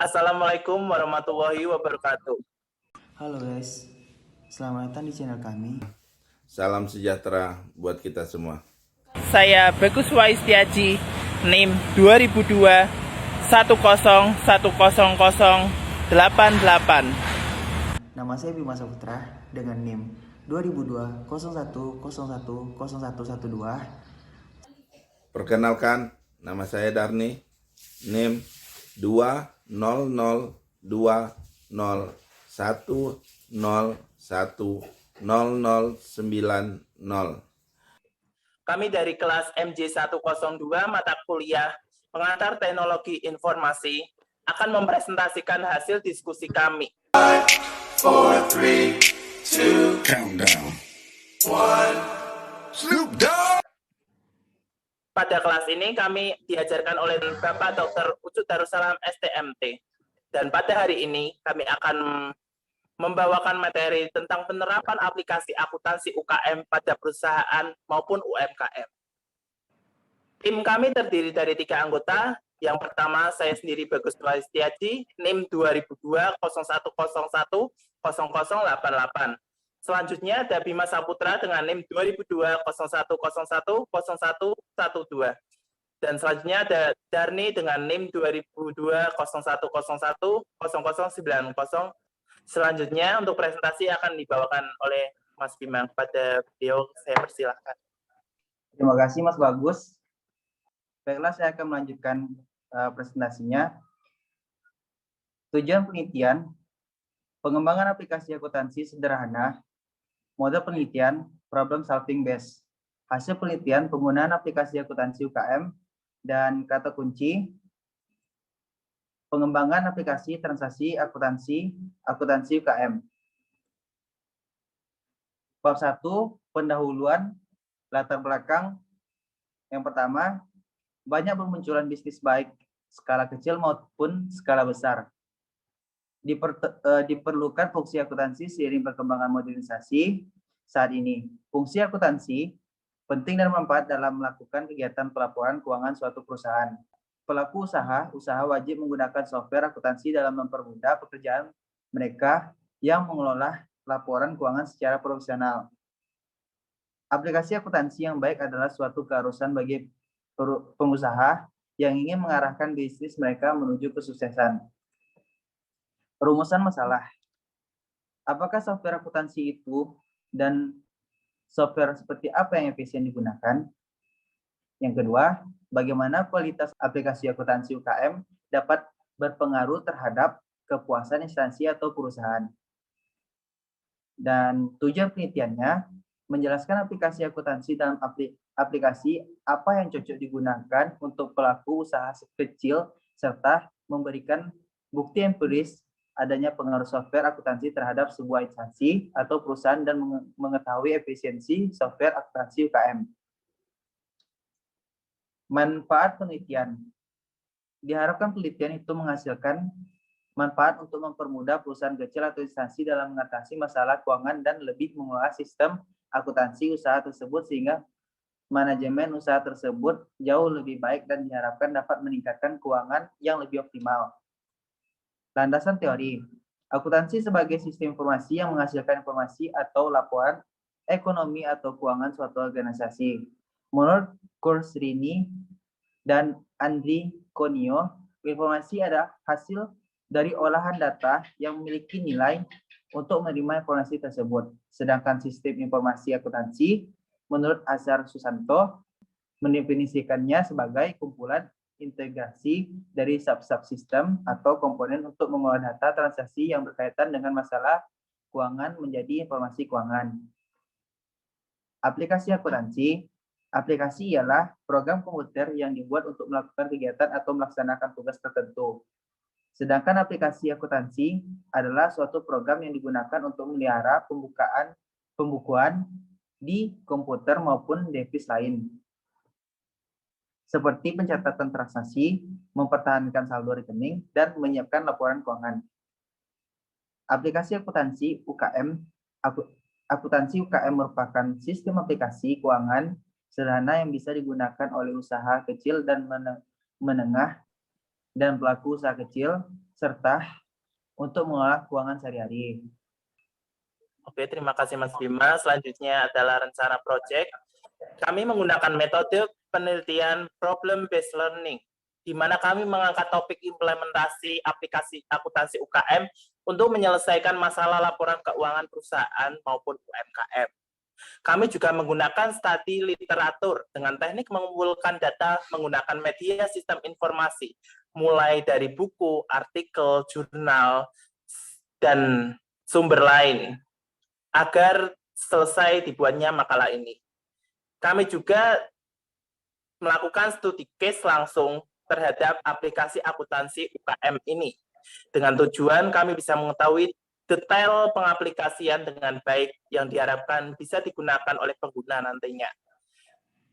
Assalamualaikum warahmatullahi wabarakatuh. Halo guys, selamat datang di channel kami. Salam sejahtera buat kita semua. Saya Bagus Waistiaji, NIM 2002 10100088. Nama saya Bima Saputra dengan NIM 2002 01010112. Perkenalkan, nama saya Darni, NIM 20010101090. Kami dari kelas MJ 102 mata kuliah Pengantar Teknologi Informasi akan mempresentasikan hasil diskusi kami. 4, 3, 2, countdown. 1, Snoop Dogg. Pada kelas ini kami diajarkan oleh Bapak Dr. Ucu Darussalam STMT. Dan pada hari ini kami akan membawakan materi tentang penerapan aplikasi akuntansi UKM pada perusahaan maupun UMKM. Tim kami terdiri dari 3 anggota. Yang pertama, saya sendiri Bagus Waistiaji, NIM 2002 01010088. Selanjutnya ada Bima Saputra dengan NIM 2002 01010112. Dan selanjutnya ada Darni dengan NIM 2002 01010090. Selanjutnya untuk presentasi akan dibawakan oleh Mas Bima. Kepada beliau saya persilahkan. Terima kasih Mas Bagus. Baiklah, saya akan melanjutkan presentasinya. Tujuan penelitian, pengembangan aplikasi akuntansi sederhana, model penelitian, problem solving based. Hasil penelitian penggunaan aplikasi akuntansi UKM dan kata kunci, pengembangan aplikasi transaksi akuntansi UKM. Bab 1, pendahuluan, latar belakang. Yang pertama, banyak bermunculan bisnis baik skala kecil maupun skala besar. Diperlukan fungsi akuntansi seiring perkembangan modernisasi saat ini. Fungsi akuntansi penting dan bermanfaat dalam melakukan kegiatan pelaporan keuangan suatu perusahaan. Pelaku usaha wajib menggunakan software akuntansi dalam mempermudah pekerjaan mereka yang mengelola laporan keuangan secara profesional. Aplikasi akuntansi yang baik adalah suatu keharusan bagi pengusaha yang ingin mengarahkan bisnis mereka menuju kesuksesan. Rumusan masalah. Apakah software akuntansi itu dan software seperti apa yang efisien digunakan? Yang kedua, bagaimana kualitas aplikasi akuntansi UKM dapat berpengaruh terhadap kepuasan instansi atau perusahaan. Dan tujuan penelitiannya, menjelaskan aplikasi akuntansi dalam aplikasi apa yang cocok digunakan untuk pelaku usaha kecil, serta memberikan bukti empiris adanya pengaruh software akuntansi terhadap sebuah instansi atau perusahaan dan mengetahui efisiensi software akuntansi UKM. Manfaat penelitian. Diharapkan penelitian itu menghasilkan manfaat untuk mempermudah perusahaan kecil atau instansi dalam mengatasi masalah keuangan dan lebih mengelola sistem akuntansi usaha tersebut sehingga manajemen usaha tersebut jauh lebih baik dan diharapkan dapat meningkatkan keuangan yang lebih optimal. Landasan teori. Akuntansi sebagai sistem informasi yang menghasilkan informasi atau laporan ekonomi atau keuangan suatu organisasi. Menurut Kursrini dan Andri Konio, informasi adalah hasil dari olahan data yang memiliki nilai untuk menerima informasi tersebut. Sedangkan sistem informasi akuntansi, menurut Azhar Susanto, mendefinisikannya sebagai kumpulan integrasi dari sub-subsistem atau komponen untuk mengolah data transaksi yang berkaitan dengan masalah keuangan menjadi informasi keuangan. Aplikasi akuntansi. Aplikasi ialah program komputer yang dibuat untuk melakukan kegiatan atau melaksanakan tugas tertentu. Sedangkan aplikasi akuntansi adalah suatu program yang digunakan untuk memelihara pembukuan di komputer maupun device lain. Seperti pencatatan transaksi, mempertahankan saldo rekening, dan menyiapkan laporan keuangan. Aplikasi akuntansi UKM. Akuntansi UKM merupakan sistem aplikasi keuangan sederhana yang bisa digunakan oleh usaha kecil dan menengah dan pelaku usaha kecil serta untuk mengolah keuangan sehari-hari. Oke, terima kasih Mas Bima. Selanjutnya adalah rencana proyek. Kami menggunakan metode penelitian problem-based learning, di mana kami mengangkat topik implementasi aplikasi akuntansi UKM untuk menyelesaikan masalah laporan keuangan perusahaan maupun UMKM. Kami juga menggunakan studi literatur dengan teknik mengumpulkan data menggunakan media sistem informasi, mulai dari buku, artikel, jurnal, dan sumber lain, agar selesai dibuatnya makalah ini. Kami juga melakukan studi case langsung terhadap aplikasi akuntansi UKM ini. Dengan tujuan kami bisa mengetahui detail pengaplikasian dengan baik yang diharapkan bisa digunakan oleh pengguna nantinya.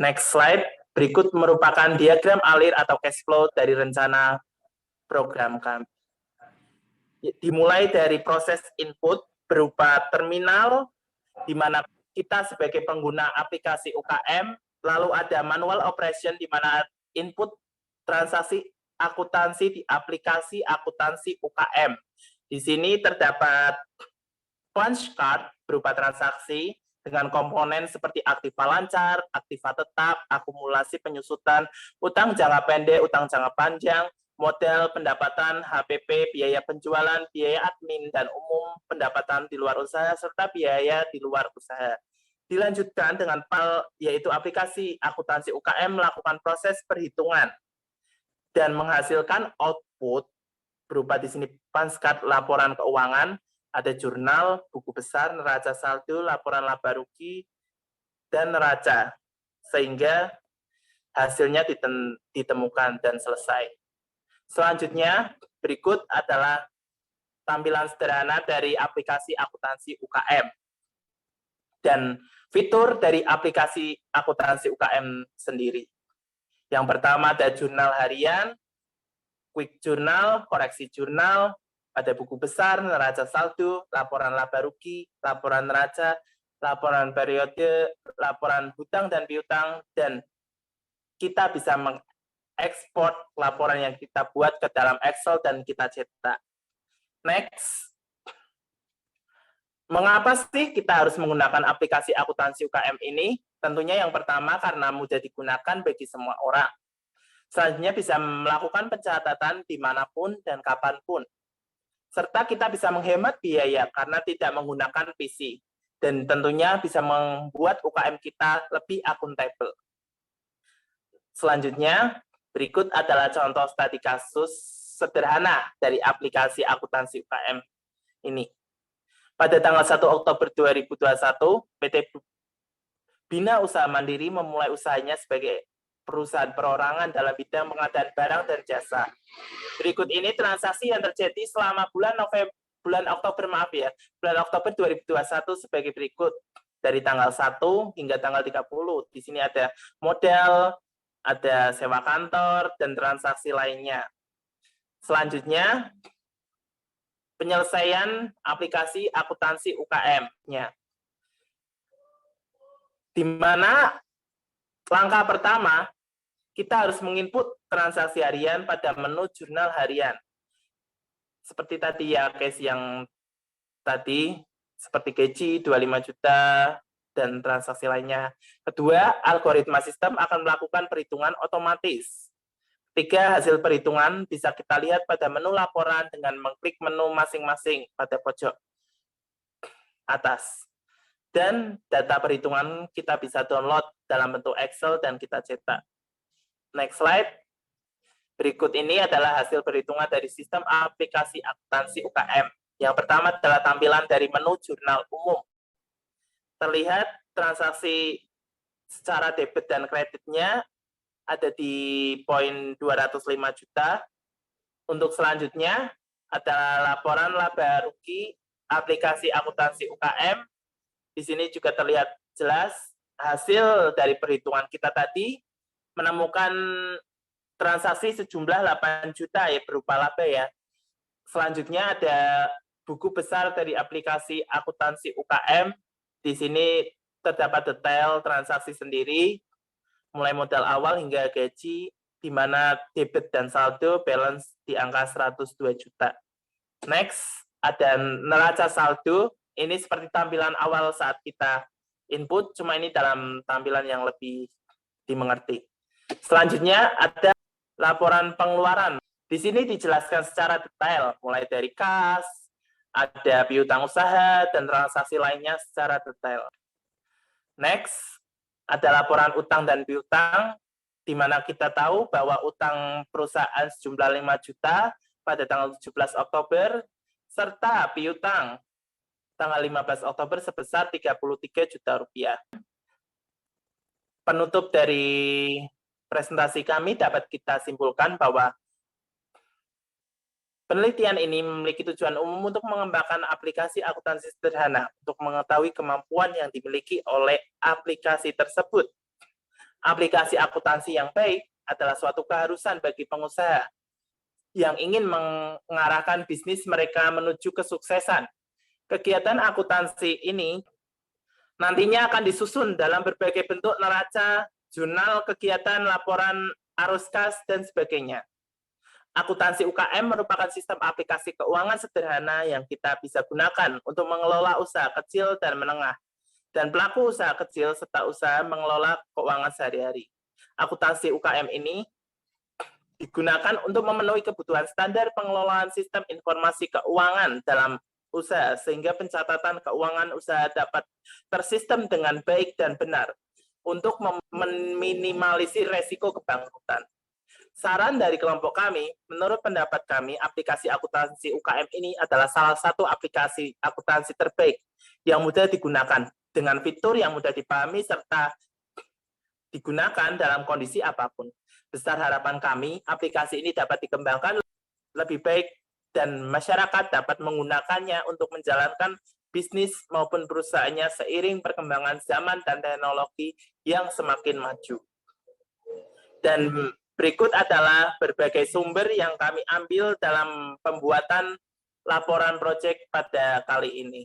Next slide. Berikut merupakan diagram alir atau cash flow dari rencana program kami. Dimulai dari proses input berupa terminal, di mana kita sebagai pengguna aplikasi UKM, lalu ada manual operation di mana input transaksi akuntansi di aplikasi akuntansi UKM. Di sini terdapat punch card berupa transaksi dengan komponen seperti aktiva lancar, aktiva tetap, akumulasi penyusutan, utang jangka pendek, utang jangka panjang, modal pendapatan, HPP, biaya penjualan, biaya admin dan umum, pendapatan di luar usaha, serta biaya di luar usaha. Dilanjutkan dengan PAL, yaitu aplikasi akuntansi UKM melakukan proses perhitungan dan menghasilkan output berupa di sini punch card laporan keuangan, ada jurnal, buku besar, neraca saldo, laporan laba rugi, dan neraca, sehingga hasilnya ditemukan dan selesai. Selanjutnya, berikut adalah tampilan sederhana dari aplikasi akuntansi UKM. Dan fitur dari aplikasi akuntansi UKM sendiri. Yang pertama ada jurnal harian, quick journal, koreksi jurnal, ada buku besar, neraca saldo, laporan laba rugi, laporan neraca, laporan periode, laporan hutang dan piutang, dan kita bisa mengekspor laporan yang kita buat ke dalam Excel dan kita cetak. Next. Mengapa sih kita harus menggunakan aplikasi akuntansi UKM ini? Tentunya yang pertama karena mudah digunakan bagi semua orang. Selanjutnya bisa melakukan pencatatan dimanapun dan kapanpun. Serta kita bisa menghemat biaya karena tidak menggunakan PC. Dan tentunya bisa membuat UKM kita lebih akuntabel. Selanjutnya, berikut adalah contoh studi kasus sederhana dari aplikasi akuntansi UKM ini. Pada tanggal 1 Oktober 2021, PT Bina Usaha Mandiri memulai usahanya sebagai perusahaan perorangan dalam bidang pengadaan barang dan jasa. Berikut ini transaksi yang terjadi selama bulan Oktober 2021 sebagai berikut. Dari tanggal 1 hingga tanggal 30. Di sini ada modal, ada sewa kantor, dan transaksi lainnya. Selanjutnya, penyelesaian aplikasi akuntansi UKM-nya. Di mana langkah pertama, kita harus menginput transaksi harian pada menu jurnal harian. Seperti tadi ya, case yang tadi, seperti gaji 25 juta, dan transaksi lainnya. Kedua, algoritma sistem akan melakukan perhitungan otomatis. Ketiga, hasil perhitungan bisa kita lihat pada menu laporan dengan mengklik menu masing-masing pada pojok atas. Dan data perhitungan kita bisa download dalam bentuk Excel dan kita cetak. Next slide. Berikut ini adalah hasil perhitungan dari sistem aplikasi akuntansi UKM. Yang pertama adalah tampilan dari menu jurnal umum. Terlihat transaksi secara debit dan kreditnya ada di poin 205 juta. Untuk selanjutnya adalah laporan laba rugi aplikasi akuntansi UKM. Di sini juga terlihat jelas hasil dari perhitungan kita tadi menemukan transaksi sejumlah 8 juta ya berupa laba ya. Selanjutnya ada buku besar dari aplikasi akuntansi UKM. Di sini terdapat detail transaksi sendiri, mulai modal awal hingga gaji, di mana debit dan saldo balance di angka 102 juta. Next, ada neraca saldo. Ini seperti tampilan awal saat kita input, cuma ini dalam tampilan yang lebih dimengerti. Selanjutnya ada laporan pengeluaran. Di sini dijelaskan secara detail, mulai dari kas, ada piutang usaha, dan transaksi lainnya secara detail. Next, ada laporan utang dan piutang, di mana kita tahu bahwa utang perusahaan sejumlah 5 juta pada tanggal 17 Oktober, serta piutang tanggal 15 Oktober sebesar 33 juta rupiah. Penutup dari presentasi kami dapat kita simpulkan bahwa penelitian ini memiliki tujuan umum untuk mengembangkan aplikasi akuntansi sederhana untuk mengetahui kemampuan yang dimiliki oleh aplikasi tersebut. Aplikasi akuntansi yang baik adalah suatu keharusan bagi pengusaha yang ingin mengarahkan bisnis mereka menuju kesuksesan. Kegiatan akuntansi ini nantinya akan disusun dalam berbagai bentuk neraca, jurnal kegiatan, laporan arus kas, dan sebagainya. Akuntansi UKM merupakan sistem aplikasi keuangan sederhana yang kita bisa gunakan untuk mengelola usaha kecil dan menengah, dan pelaku usaha kecil serta usaha mengelola keuangan sehari-hari. Akuntansi UKM ini digunakan untuk memenuhi kebutuhan standar pengelolaan sistem informasi keuangan dalam usaha, sehingga pencatatan keuangan usaha dapat tersistem dengan baik dan benar untuk meminimalisir resiko kebangkrutan. Saran dari kelompok kami, menurut pendapat kami, aplikasi akuntansi UKM ini adalah salah satu aplikasi akuntansi terbaik yang mudah digunakan, dengan fitur yang mudah dipahami serta digunakan dalam kondisi apapun. Besar harapan kami, aplikasi ini dapat dikembangkan lebih baik dan masyarakat dapat menggunakannya untuk menjalankan bisnis maupun perusahaannya seiring perkembangan zaman dan teknologi yang semakin maju. Dan berikut adalah berbagai sumber yang kami ambil dalam pembuatan laporan proyek pada kali ini.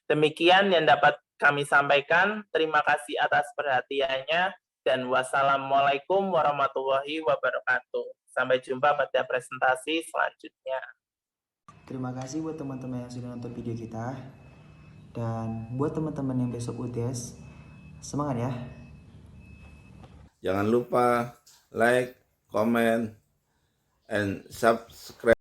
Demikian yang dapat kami sampaikan. Terima kasih atas perhatiannya dan wassalamualaikum warahmatullahi wabarakatuh. Sampai jumpa pada presentasi selanjutnya. Terima kasih buat teman-teman yang sudah nonton video kita. Dan buat teman-teman yang besok UTS, semangat ya. Jangan lupa like, comment, and subscribe.